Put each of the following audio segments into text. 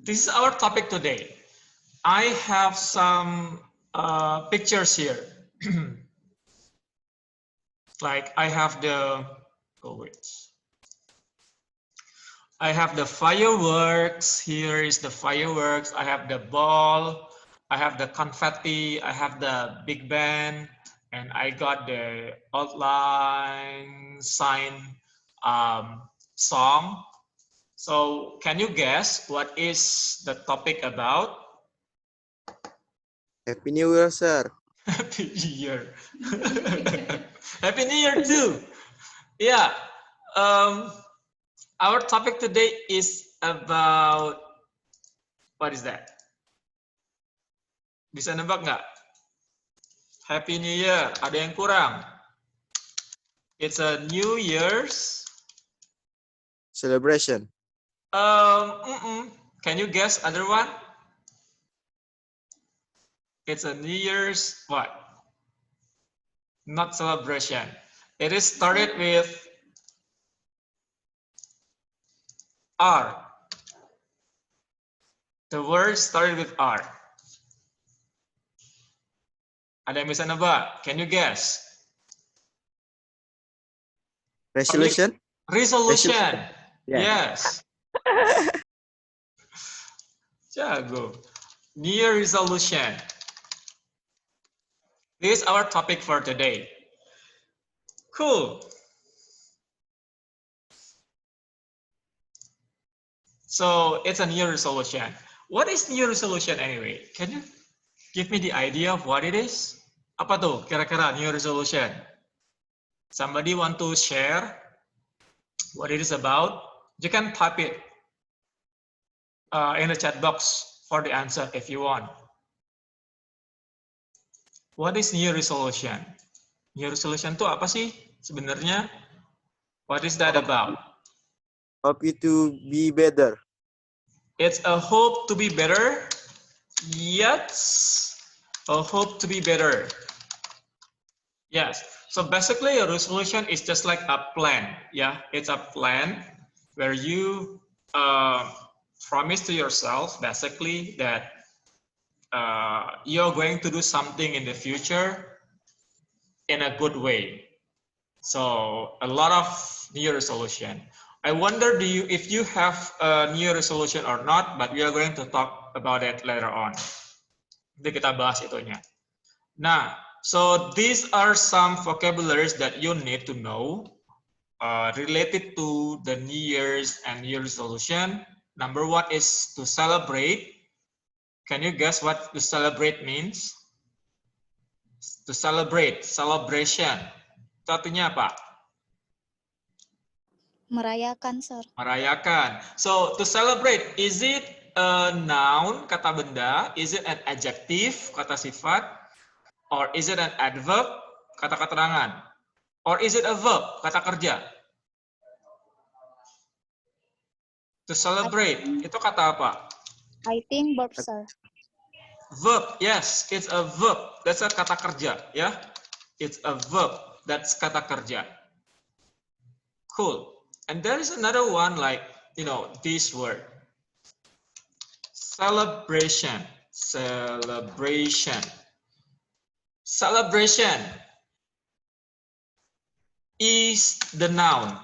This is our topic today. I have some pictures here. Like I have the, oh wait. I have the fireworks. Here is the fireworks. I have the ball. I have the confetti. I have the big band. And I got the outline sign song. So can you guess what is the topic about? Happy New Year, sir. Happy New Year. Happy New Year too. Yeah. Our topic today is about, what is that? Bisa nebak nggak? Happy New Year. Ada yang kurang? It's a New Year's. Celebration. Can you guess other one? It's a New Year's what? Not celebration. It is started with R. The word started with R. Ada yang bisa nebak? Can you guess? Resolution. Resolution. Yeah. Yes. Jago. New Year resolution. This is our topic for today. Cool. So it's a New Year resolution. What is New Year resolution anyway? Can you give me the idea of what it is? Apa tuh kira-kira New Year resolution? Somebody want to share what it is about? You can type it in the chat box for the answer if you want. What is New Year resolution? New Year resolution itu apa sih sebenarnya? What is that about? Hope you to be better. It's a hope to be better. Yes, a hope to be better. Yes. So basically, a resolution is just like a plan. Yeah, it's a plan where you promise to yourself basically that you're going to do something in the future in a good way. So a lot of New Year resolution. I wonder if you have a New Year resolution or not, but we are going to talk about it later on. Nanti kita bahas itunya. Nah, so these are some vocabularies that you need to know related to the New Year's and New Year resolution. Number one is to celebrate. Can you guess what to celebrate means? To celebrate, celebration. Itu artinya apa? Merayakan, sir. Merayakan. So to celebrate, is it a noun, kata benda? Is it an adjective, kata sifat? Or is it an adverb, kata keterangan? Or is it a verb, kata kerja? To celebrate, itu kata apa? I think verb, sir. Verb, yes, it's a verb. That's a kata kerja, ya. It's a verb. That's kata kerja. Cool. And there is another one like, you know, this word. Celebration. Celebration. Celebration is the noun.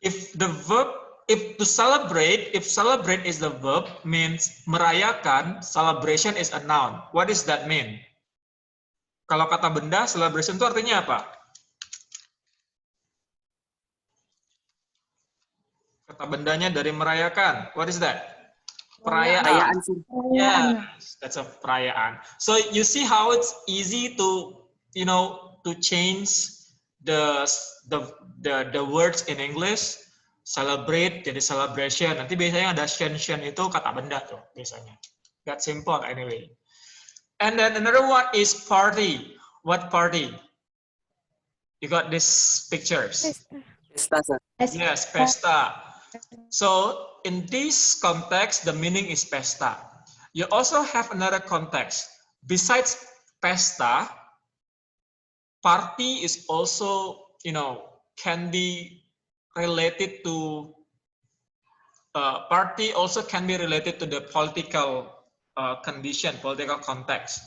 If the verb, if celebrate is the verb, means merayakan, celebration is a noun. What does that mean? Kalau kata benda, celebration itu artinya apa? Kata bendanya dari merayakan. What is that? Perayaan. Yes, that's a perayaan. So you see how it's easy to, you know, to change the words in English. Celebrate jadi celebration. Nanti biasanya ada shen itu kata benda tuh biasanya. That simple anyway. And then another one is party. What party? You got these pictures. Pesta, sir. Yes, pesta. So in this context, the meaning is pesta. You also have another context. Besides pesta, party is also, you know, can be related to party also can be related to the political condition, political context.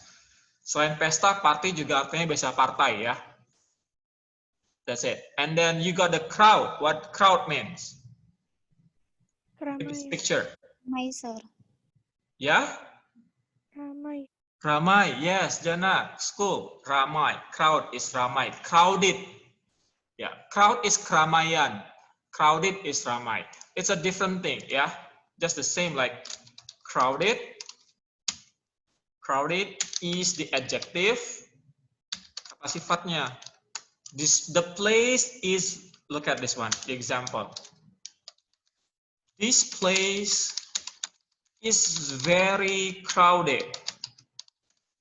Selain pesta, party juga artinya biasa partai ya. That's it. And then you got the crowd. What crowd means? In this Ramai. picture. Ramai, sir. Yeah? Ramai. Ramai. Yes, Jana. School. Ramai. Crowd is ramai. Crowded. Yeah. Crowd is keramaian. Crowded is ramai. It's a different thing. Yeah. Just the same like crowded. Crowded is the adjective. Apa sifatnya? The place is, look at this one, the example. This place is very crowded.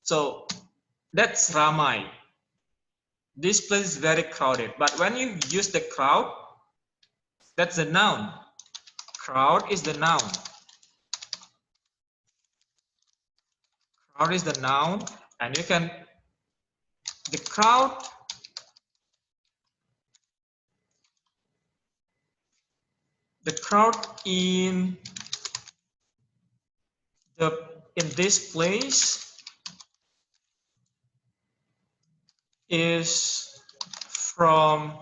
So that's ramai. This place is very crowded. But when you use the crowd, that's the noun. Crowd is the noun. Crowd is the noun, and you can, the crowd, in this place is from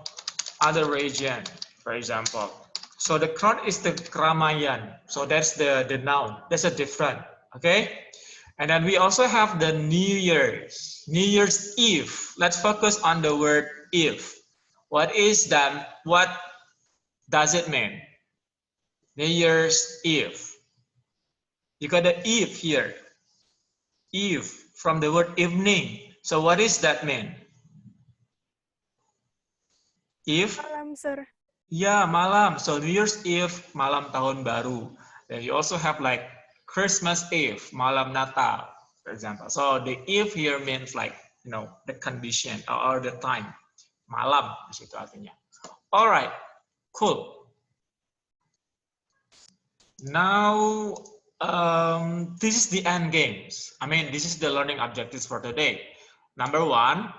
other region, for example. So the crowd is the keramaian. So that's the noun. That's a different. Okay. And then we also have the New Year's Eve. Let's focus on the word Eve. What is that? What does it mean? New Year's Eve. You got the Eve here. Eve from the word evening. So what does that mean? Eve? Malam, sir. Yeah, malam. So New Year's Eve, malam tahun baru. Then you also have like Christmas Eve, malam Natal, for example. So the Eve here means like, you know, the condition or the time. Malam, di situ artinya. All right, cool. Now, this is the end games. I mean, this is the learning objectives for today. Number one,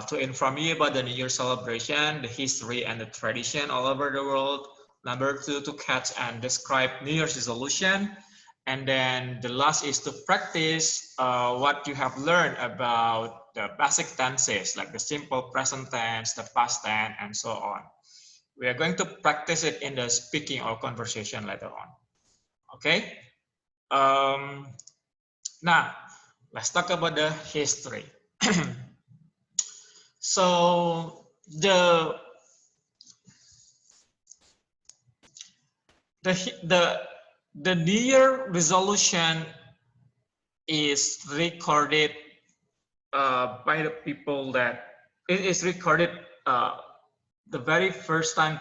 to inform you about the New Year celebration, the history and the tradition all over the world. Number two, to catch and describe New Year's resolution. And then the last is to practice what you have learned about the basic tenses, like the simple present tense, the past tense, and so on. We are going to practice it in the speaking or conversation later on. Okay? Now, let's talk about the history. So the New Year resolution is recorded by the people that it is recorded the very first time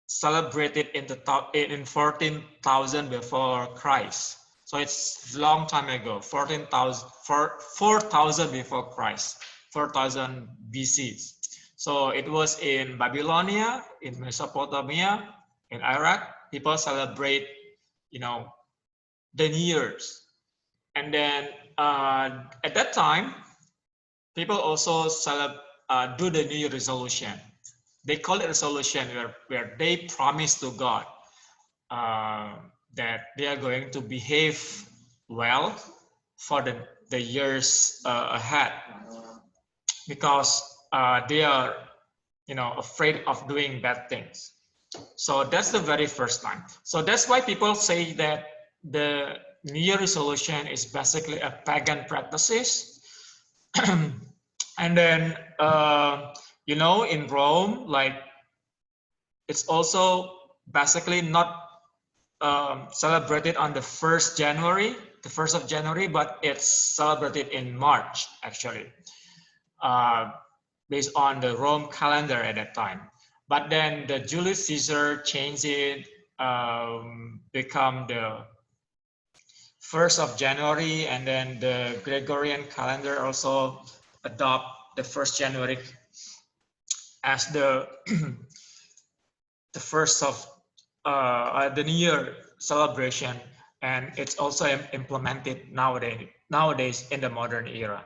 celebrated in 14,000 before Christ. So it's a long time ago, 4,000 before Christ, 4,000 BC. So it was in Babylonia, in Mesopotamia, in Iraq. People celebrate, you know, the New Year's. And then at that time, people also do the New Year resolution. They call it resolution where they promise to God that they are going to behave well for the years ahead, because they are, you know, afraid of doing bad things. So that's the very first time. So that's why people say that the New Year resolution is basically a pagan practices. And then you know, in Rome, like, it's also basically not celebrated on the 1st of January, but it's celebrated in March, actually, based on the Rome calendar at that time. But then the Julius Caesar changed it, become the 1st of January, and then the Gregorian calendar also adopt the 1st January as the the first of the New Year celebration, and it's also implemented nowadays in the modern era.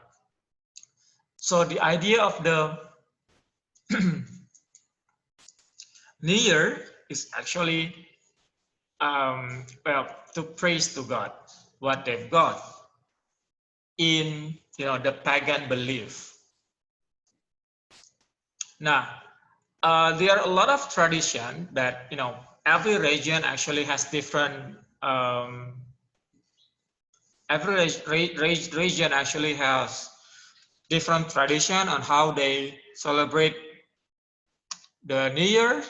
So the idea of the New Year is actually well, to praise to God what they've got in, the pagan belief. Now, there are a lot of tradition that, every region actually has different, every region actually has different tradition on how they celebrate the New Year.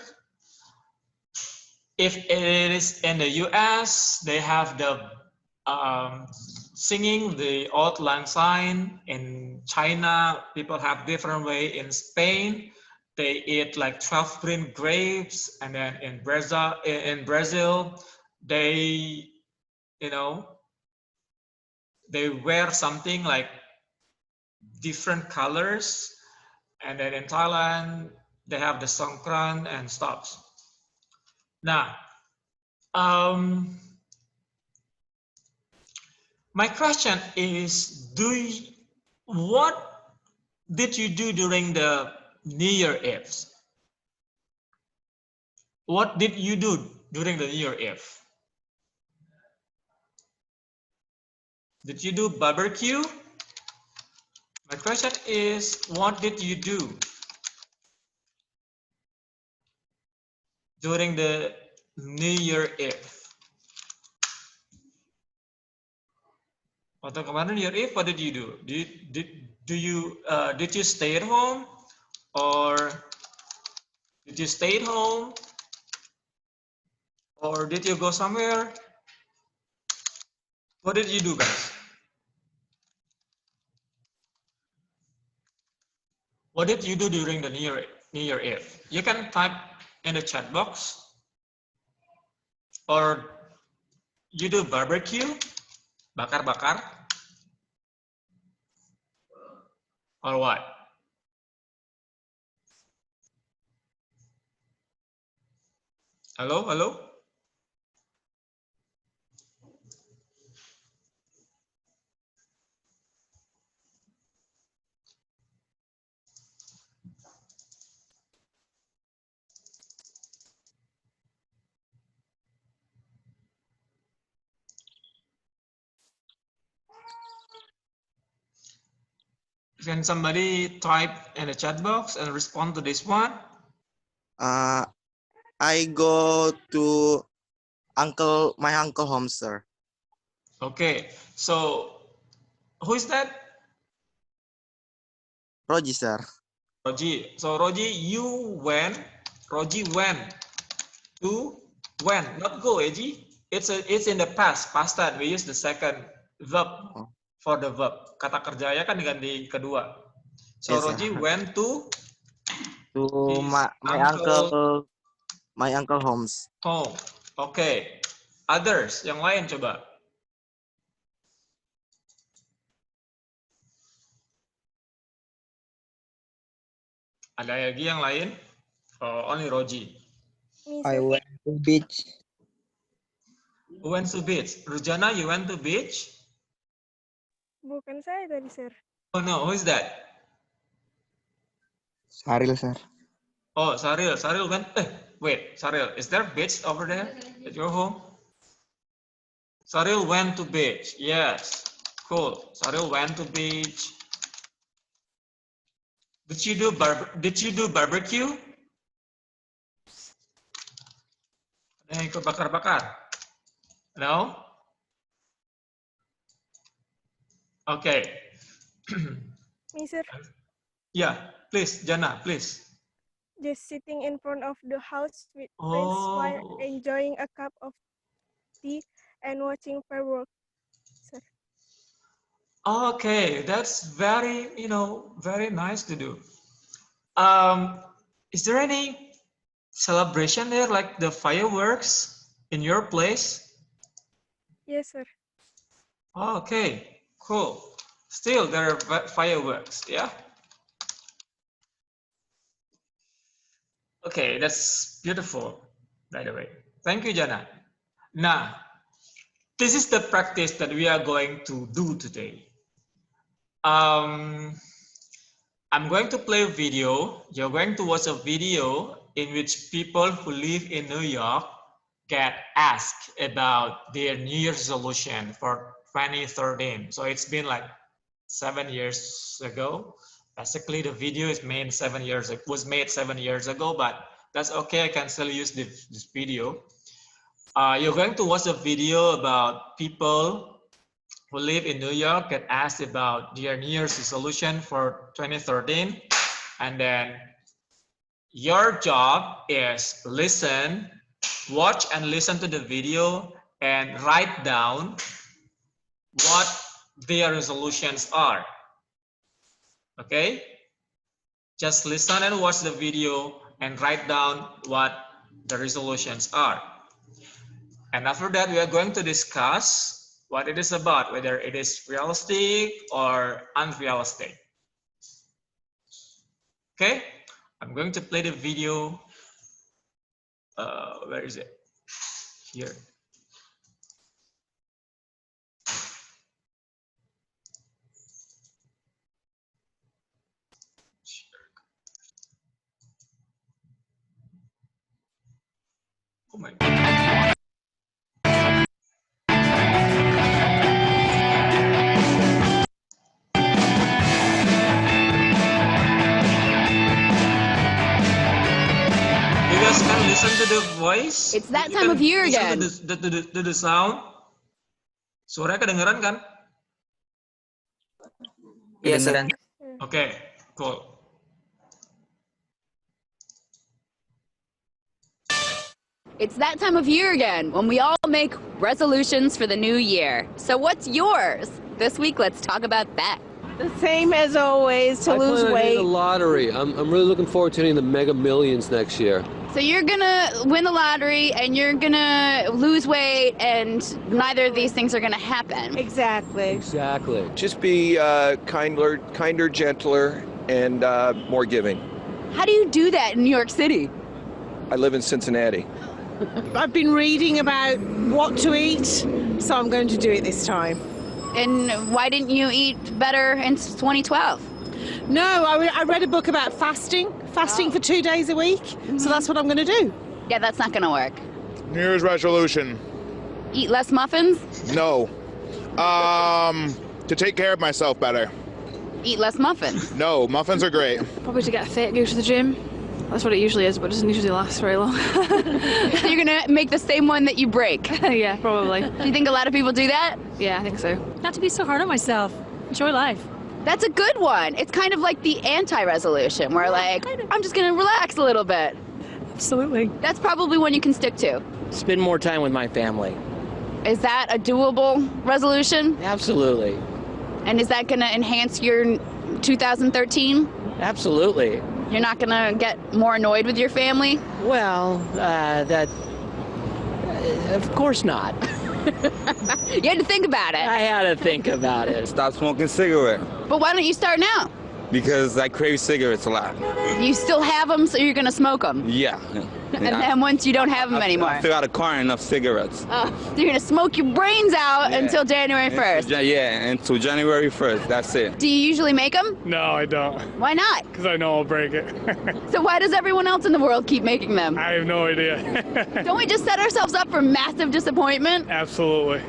If it is in the US, they have the singing the Auld Lang Syne. In China, people have different way. In Spain, they eat like 12 green grapes, and then in Brazil, they, they wear something like different colors, and then in Thailand, they have the Songkran and stuff. Now, my question is, what did you do during the New Year Eve? What did you do during the New Year Eve? Did you do barbecue? My question is, what did you do during the New Year Eve? Waktu kemarin New Year Eve, what did you do? Did you stay at home, or did you stay at home, or did you go somewhere? What did you do, guys? What did you do during the New Year Eve? You can type in the chat box, or you do barbecue, bakar-bakar, or what? Hello, hello? Can somebody type in the chat box and respond to this one? I go to my uncle home, sir. Okay, so who is that? Roji, sir. Roji. So Roji, Roji went to not go, Eji. It's in the past tense. We use the second verb for the verb. Kata kerjanya kan diganti kedua. So Yes, Roji went to my uncle homes. Home. Okay. Others, yang lain coba. Ada lagi yang lain? Oh, only Roji. I went to beach. Who went to beach? Rujana, you went to beach? Bukan saya tadi, sir. Oh no, who is that? Saril, sir. Oh, Saril. Saril went. Wait, Saril, is there beach over there at your home? Saril went to beach. Yes, cool. Saril went to beach. Did you do barbecue? Ada yang ikut bakar-bakar? No? Okay. Me, sir. Yeah, please, Jana, please. Just sitting in front of the house with friends while enjoying a cup of tea and watching fireworks, sir. Okay, that's very, very nice to do. Is there any celebration there, like the fireworks in your place? Yes, sir. Okay, cool. Still, there are fireworks, yeah? Okay, that's beautiful, by the way. Thank you, Jana. Now, this is the practice that we are going to do today. I'm going to play a video. You're going to watch a video in which people who live in New York get asked about their New Year's resolution for 2013. So it's been like 7 years ago. Basically, the video is made 7 years. It was made 7 years ago, but that's okay. I can still use this video. You're going to watch a video about people who live in New York get asked about their New Year's resolution for 2013, and then your job is listen, watch and listen to the video and write down what their resolutions are. Okay? Just listen and watch the video and write down what the resolutions are. And after that, we are going to discuss what it is about, whether it is realistic or unrealistic. Okay? I'm going to play the video. Where is it? Here. Oh my God. You guys can listen to the voice. It's that You time can of year listen again. To the sound. Suara kedengeran kan? Yes, sir. Okay, cool. It's that time of year again when we all make resolutions for the new year. So what's yours? This week, let's talk about that. The same as always, to lose I plan on hitting weight. the lottery. I'm really looking forward to hitting the Mega Millions next year. So you're gonna win the lottery and you're gonna lose weight, and neither of these things are gonna happen. Exactly. Exactly. Just be kinder, gentler, and more giving. How do you do that in New York City? I live in Cincinnati. I've been reading about what to eat, so I'm going to do it this time. And why didn't you eat better in 2012? No, I read a book about fasting for 2 days a week, so that's what I'm going to do. Yeah, that's not gonna work. New Year's resolution. Eat less muffins? No. To take care of myself better. Eat less muffins. No, muffins are great. Probably to get fit, go to the gym. That's what it usually is, but it doesn't usually last very long. So you're gonna make the same one that you break? Yeah, probably. Do you think a lot of people do that? Yeah, I think so. Not to be so hard on myself. Enjoy life. That's a good one. It's kind of like the anti-resolution, where like, I'm just gonna relax a little bit. Absolutely. That's probably one you can stick to. Spend more time with my family. Is that a doable resolution? Absolutely. And is that gonna enhance your 2013? Absolutely. You're not gonna get more annoyed with your family? Well, of course not. You had to think about it. I had to think about it. Stop smoking cigarettes But why don't you start now? because I crave cigarettes a lot. You still have them, so you're gonna smoke them. Yeah. And then once you don't have them anymore. I fill out a car enough cigarettes. So you're gonna smoke your brains out Yeah. until January 1st. Yeah, until January 1st. That's it. Do you usually make them? No, I don't. Why not? Because I know I'll break it. So why does everyone else in the world keep making them? I have no idea. Don't we just set ourselves up for massive disappointment? Absolutely.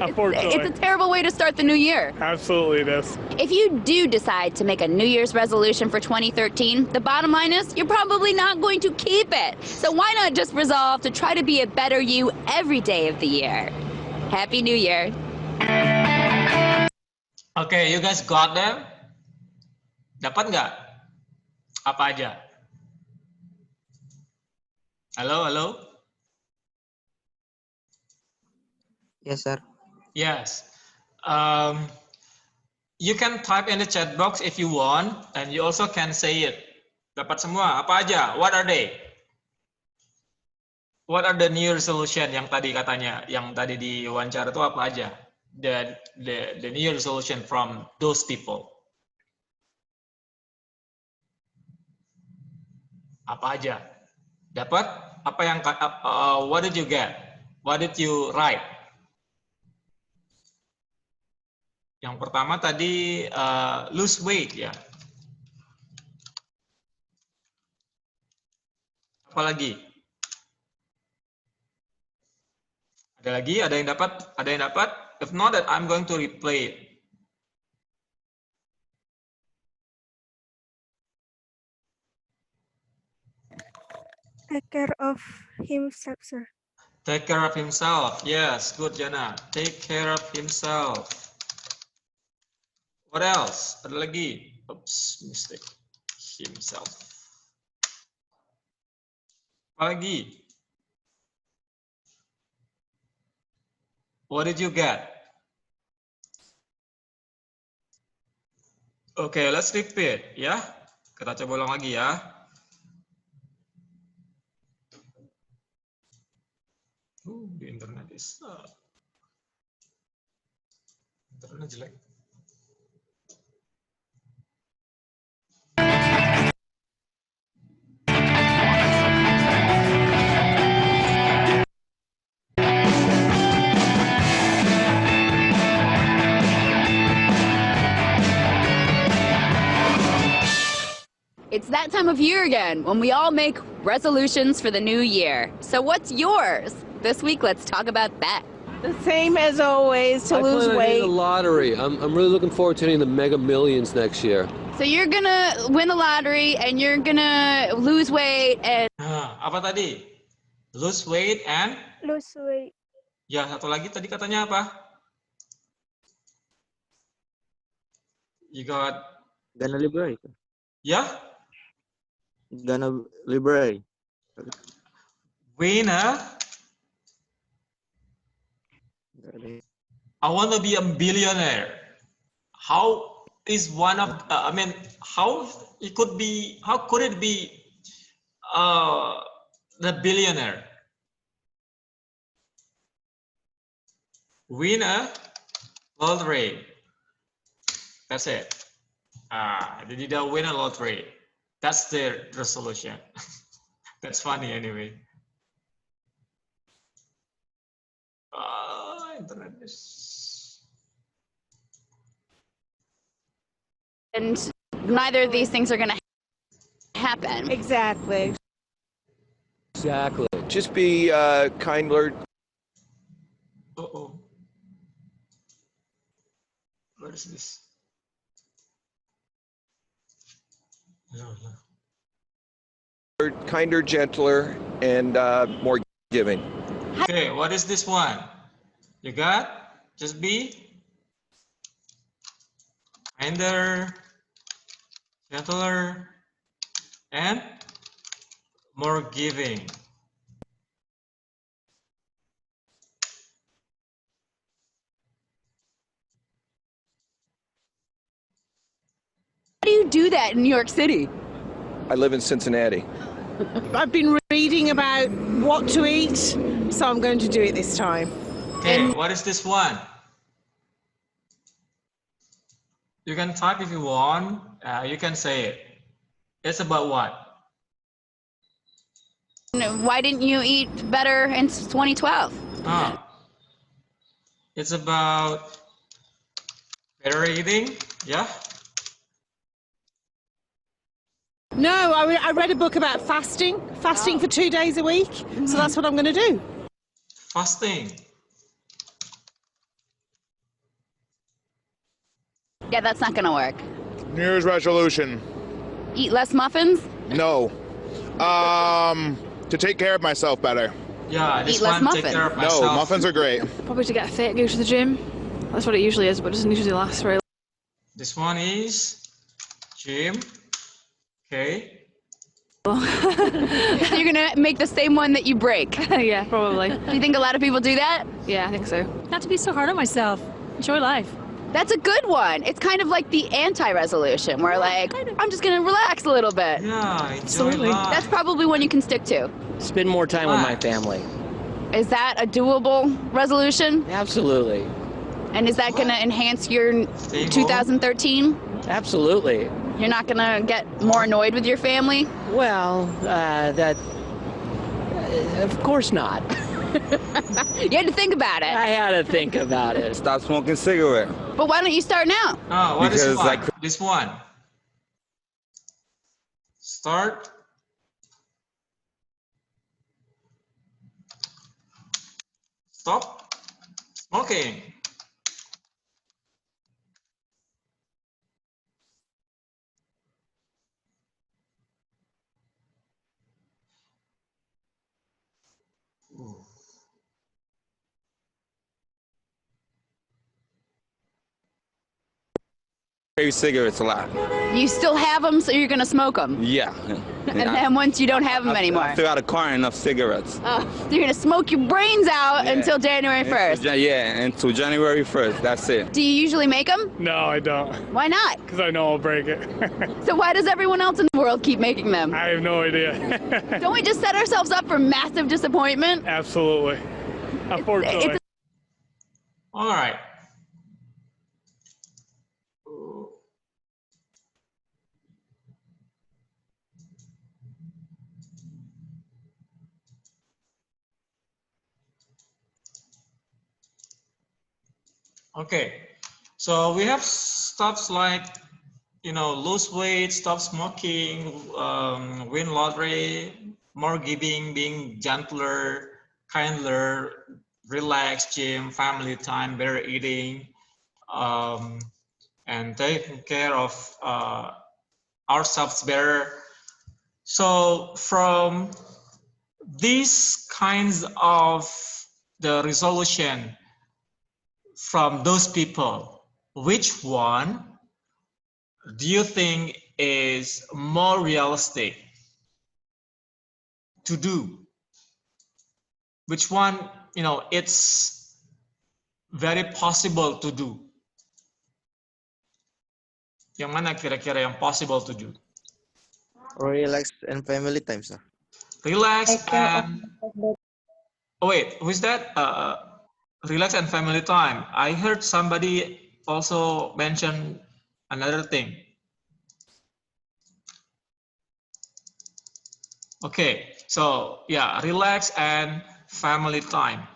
Unfortunately. It's a terrible way to start the new year. Absolutely it is. If you do decide to make a New Year's resolution for 2013, the bottom line is you're probably not going to keep it. So why not just resolve to try to be a better you every day of the year? Happy New Year. Okay, you guys got them? Dapat nggak? Apa aja? Halo, halo? Yes, sir. Yes. You can type in the chat box if you want, and you also can say it. Dapat semua, apa aja? What are they? What are the new resolution yang tadi katanya, yang tadi di wawancara itu apa aja? The new resolution from those people. Apa aja? Dapat? Apa yang what did you get? What did you write? Yang pertama tadi lose weight ya. Apa lagi? Ada lagi? Ada yang dapat? Ada yang dapat? If not, that I'm going to replay it. Take care of himself, sir. Take care of himself. Yes, good, Jana. Take care of himself. What else? Ada lagi? Oops, mistake. Himself. Apa lagi? What did you get? Okay, let's repeat, ya. Kita coba ulang lagi ya. The internet is internet jelek. It's that time of year again when we all make resolutions for the new year. So what's yours? This week, let's talk about that. The same as always, to I lose plan on hitting weight. the lottery. I'm really looking forward to hitting the Mega Millions next year. So you're gonna win the lottery and you're gonna lose weight and... Apa tadi? Lose weight and? Lose weight. Ya, satu lagi tadi katanya apa? You got... Gonna liberate. Ya? Gonna liberate. Win a... I want to be a billionaire. How is one of, I mean, how it could be, how could it be the billionaire? Win a lottery. That's it. Did they win a lottery? That's their resolution. That's funny anyway. Internet is... and neither of these things are gonna happen. Exactly. Exactly. Just be kinder. Uh-oh. What is this? Kinder, gentler, and more giving. Okay, what is this one? You got? Just be kinder, gentler, and more giving. How do you do that in New York City? I live in Cincinnati. I've been reading about what to eat, so I'm going to do it this time. Okay, what is this one? You can type if you want. You can say it. It's about what? Why didn't you eat better in 2012? It's about better eating. Yeah. No, I read a book about fasting for 2 days a week, so that's what I'm going to do. Fasting. Yeah, that's not gonna work. New Year's resolution. Eat less muffins? No. To take care of myself better. Yeah, this Eat less one take muffins. care of No, myself. muffins are great. Probably to get fit, go to the gym. That's what it usually is, but it doesn't usually last very long. This one is gym. Okay. So you're gonna make the same one that you break? Yeah, probably. Do you think a lot of people do that? Yeah, I think so. Not to be so hard on myself. Enjoy life. That's a good one. It's kind of like the anti-resolution, where like, I'm just gonna relax a little bit. Yeah, enjoy Absolutely. life. That's probably one you can stick to. Spend more time with my family. Is that a doable resolution? Absolutely. And is that gonna enhance your Stay home. 2013? Absolutely. You're not gonna get more annoyed with your family? Well, of course not. You had to think about it. I had to think about it. Stop smoking cigarette. But why don't you start now? What is Because one? I This one. Start. stop smoking. Crave cigarettes a lot. You still have them, so you're gonna smoke them. Yeah. And then once you don't have them anymore. I still got a car and enough cigarettes. So you're gonna smoke your brains out until January 1st. Yeah, until January 1st. That's it. Do you usually make them? No, I don't. Why not? Because I know I'll break it. So why does everyone else in the world keep making them? I have no idea. Don't we just set ourselves up for massive disappointment? Absolutely. Unfortunately. All right. Okay, so we have stuff like, you know, lose weight, stop smoking, win lottery, more giving, being gentler, kinder, relax, gym, family time, better eating, and taking care of ourselves better. So from these kinds of the resolution from those people, which one do you think is more realistic to do? Which one, you know, it's very possible to do? Yang mana kira-kira yang possible to do? Relax and family time, sir. Relax and... Oh wait, who's that? Relax and family time. I heard somebody also mention another thing. Okay, so yeah, relax and family time.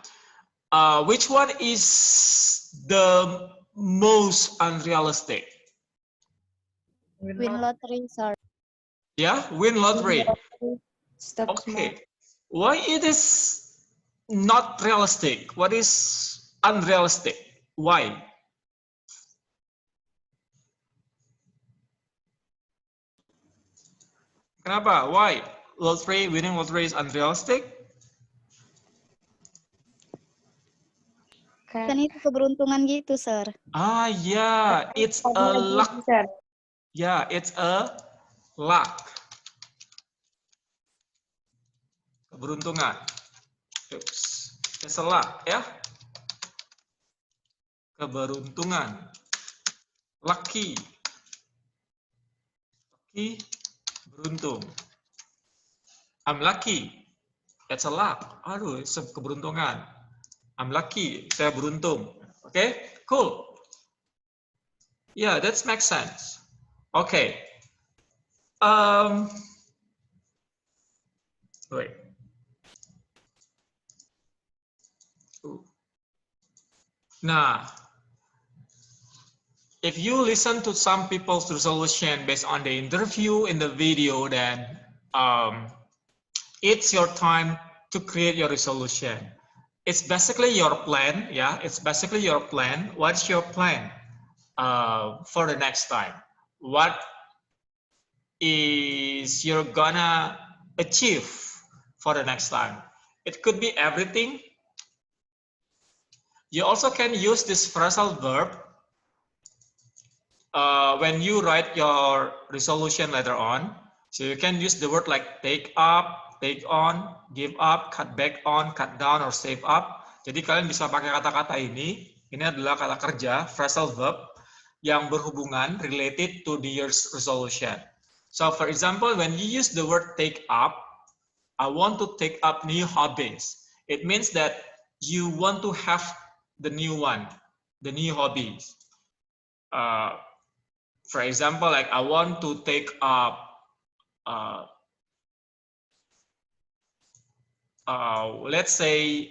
Which one is the most unrealistic? Win lottery, sir. Yeah, win lottery. Stop Okay, why it is not realistic? What is unrealistic? Why? Kenapa? Why? Lottery, winning lottery is unrealistic? Kan itu keberuntungan gitu, sir. Ah, yeah, it's a luck. Yeah, it's a luck. Keberuntungan. Oops. It's a luck, ya. Keberuntungan. Lucky. Lucky, beruntung. I'm lucky. It's a luck. Aduh, it's a keberuntungan. I'm lucky. Saya beruntung. Okay, cool. Yeah, that makes sense. Okay. Wait. Nah, if you listen to some people's resolution based on the interview in the video, then it's your time to create your resolution. It's basically your plan, yeah. It's basically your plan. What's your plan for the next time? What is you're gonna achieve for the next time? It could be everything. You also can use this phrasal verb when you write your resolution later on. So you can use the word like take up, take on, give up, cut back on, cut down, or save up. Jadi kalian bisa pakai kata-kata ini. Ini adalah kata kerja, phrasal verb, yang berhubungan, related to the year's resolution. So for example, when you use the word take up, I want to take up new hobbies. It means that you want to have the new one, the new hobbies. For example, like I want to take up let's say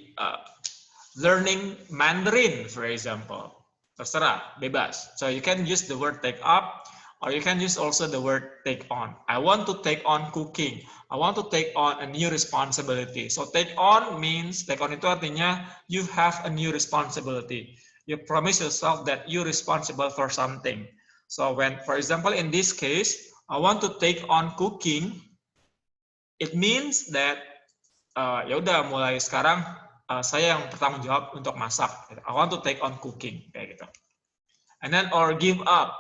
learning Mandarin, for example. Terserah, bebas. So you can use the word take up, Or you can use also the word take on. I want to take on cooking. I want to take on a new responsibility. So take on means, take on itu artinya you have a new responsibility. You promise yourself that you're responsible for something. So when, for example, in this case, I want to take on cooking, it means that ya udah mulai sekarang saya yang bertanggung jawab untuk masak. I want to take on cooking kayak gitu. And then or give up.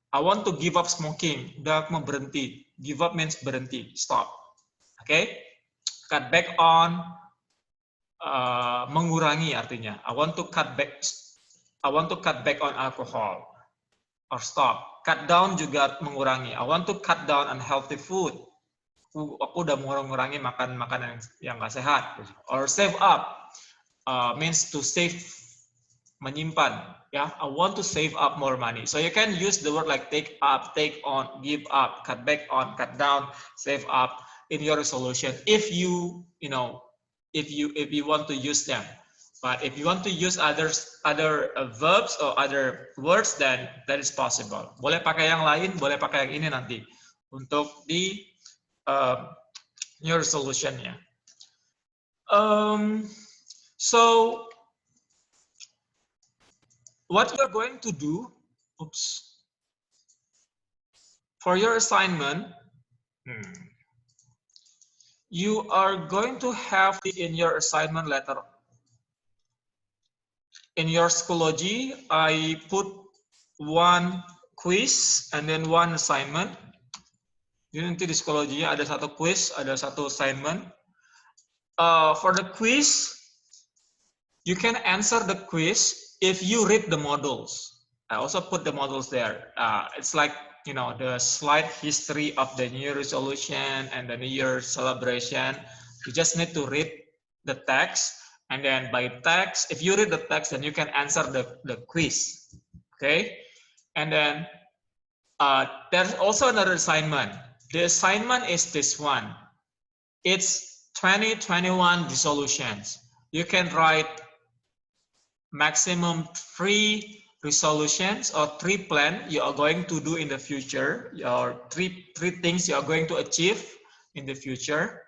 I want to give up smoking. Udah mau berhenti. Give up means berhenti, stop. Okay? Cut back on mengurangi artinya. I want to cut back on alcohol or stop. Cut down juga mengurangi. I want to cut down unhealthy food. Aku udah mengurangi makan makanan yang nggak sehat. Or save up means to save, menyimpan. Yeah, I want to save up more money. So you can use the word like take up, take on, give up, cut back on, cut down, save up in your resolution. If you want to use them. But if you want to use other verbs or other words, then that is possible. Boleh pakai yang lain, boleh pakai yang ini nanti untuk di your resolution-nya. So what you're going to do, for your assignment, you are going to have in your assignment letter. In your Schoology, I put one quiz and then one assignment. Jadi nanti di Schoology ada satu quiz, ada satu assignment. For the quiz, you can answer the quiz if you read the models. I also put the models there. It's like, you know, the slide history of the New Year resolution and the New Year celebration. You just need to read the text, and then by text, if you read the text, then you can answer the quiz. Okay, and then there's also another assignment. The assignment is this one. It's 2021 resolutions. You can write maximum 3 resolutions or 3 plans you are going to do in the future, or three things you are going to achieve in the future.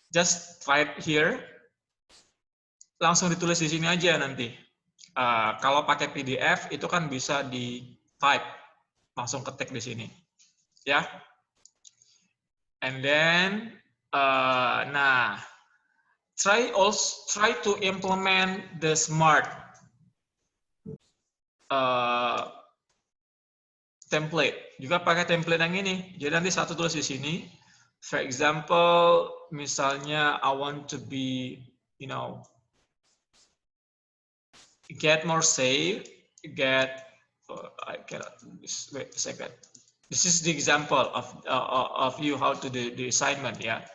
Just write here. Langsung ditulis di sini aja nanti. Kalau pakai PDF itu kan bisa di type, langsung ketik di sini, ya. And then, try to implement the SMART template. Juga pakai template yang ini. Jadi nanti satu tulis di sini. For example, misalnya I want to be, you know, get more safe, I cannot, wait a second. This is the example of you how to do the assignment, yeah.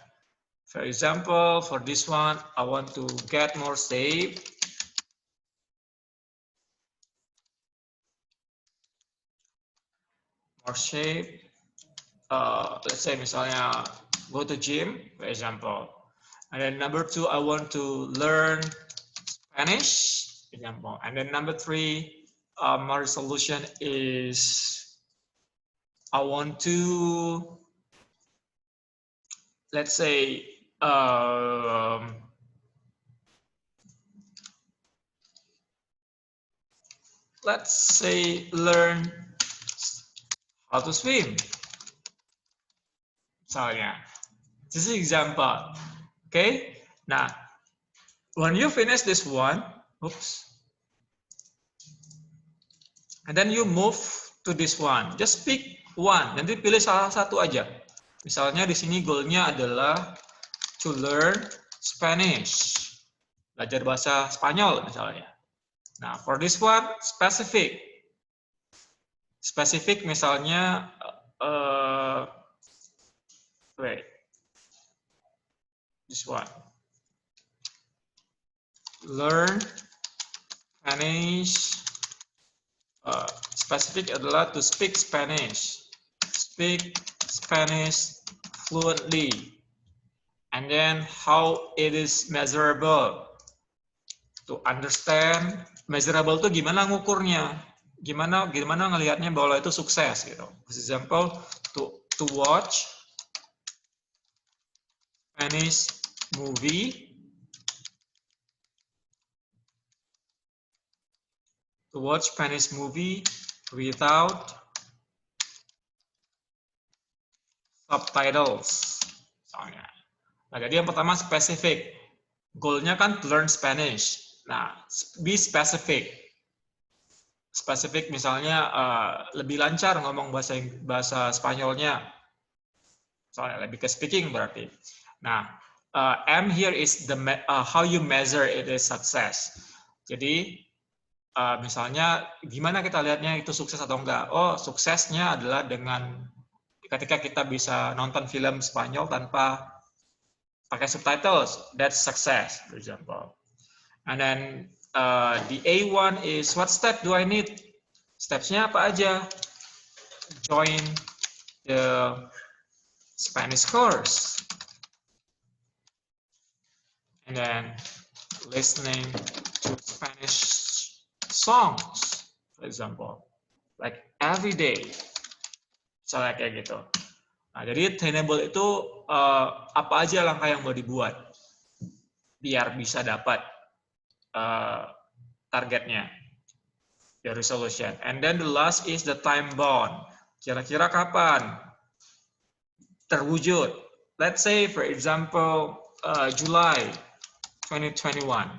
For example, for this one, I want to get more safe. More shape. Let's say misalnya go to gym, for example. And then number 2, I want to learn Spanish, example. And then number 3, my resolution is I want to, let's say, learn how to swim. Misalnya, this is example. Okay. Now, when you finish this one, and then you move to this one. Just pick one. Nanti pilih salah satu aja. Misalnya di sini goalnya adalah to learn Spanish. Belajar bahasa Spanyol misalnya. Nah, for this one, specific. Specific misalnya, wait. This one. Learn Spanish. Specific adalah to speak Spanish. Speak Spanish fluently. And then how it is measurable. To understand, measurable itu gimana ngukurnya. gimana ngelihatnya bahwa itu sukses gitu. For example, to watch Spanish movie. To watch Spanish movie without subtitles. Misalnya. Nah, jadi yang pertama spesifik. Goalnya kan to learn Spanish. Nah, be specific. Spesifik misalnya lebih lancar ngomong bahasa Spanyolnya. Soalnya lebih ke speaking berarti. Nah, M here is the how you measure it is success. Jadi misalnya gimana kita lihatnya itu sukses atau enggak? Oh, suksesnya adalah dengan ketika kita bisa nonton film Spanyol tanpa pakai subtitles. That's success, for example. And then the A1 is what step do I need? Stepsnya apa aja? Join the Spanish course. And then listening to Spanish songs, for example, like every day, misalnya kayak gitu. Nah, jadi attainable itu apa aja langkah yang mau dibuat biar bisa dapat targetnya, the resolution. And then the last is the time bound. Kira-kira kapan terwujud? Let's say, for example, July 2021.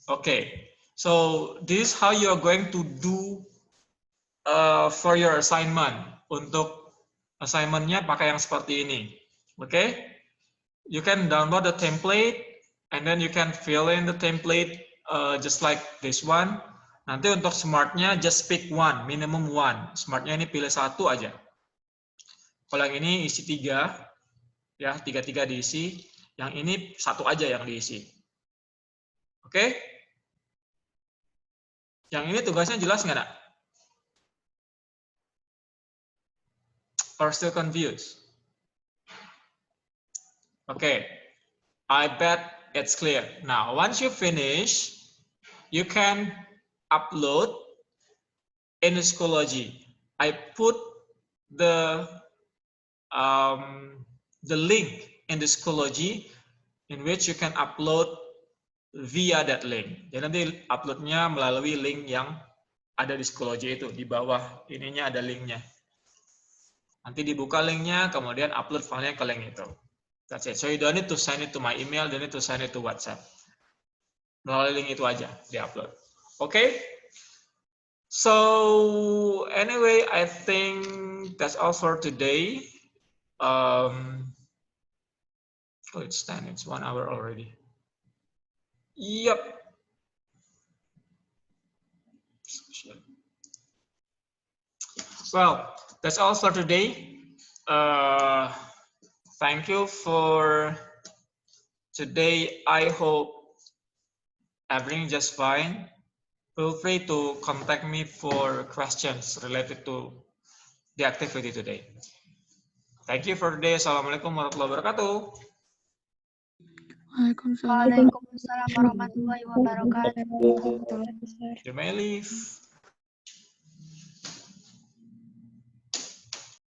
Okay. So this is how you are going to do for your assignment. Untuk assignmentnya pakai yang seperti ini, oke? You can download the template and then you can fill in the template just like this one. Nanti untuk smartnya just pick one, minimum one. Smartnya ini pilih satu aja. Kalau yang ini isi 3, ya 3 diisi. Yang ini satu aja yang diisi, oke? Yang ini tugasnya jelas nggak, nak? Or still confused? Okay, I bet it's clear. Now, once you finish, you can upload in Schoology. I put the link in the Schoology in which you can upload via that link. Jadi nanti uploadnya melalui link yang ada di Schoology itu. Di bawah ininya ada linknya. Nanti dibuka linknya, kemudian upload filenya ke link itu. That's it. So you don't need to send it to my email, don't need to send it to WhatsApp. Melalui link itu aja di-upload. Okay? So anyway, I think that's all for today. Oh, it's 10. It's 1 hour already. Yep. Well, that's all for today. Thank you for today. I hope everything just fine. Feel free to contact me for questions related to the activity today. Thank you for today. Assalamualaikum warahmatullahi wabarakatuh. Waalaikumsalam warahmatullahi wabarakatuh. You may leave.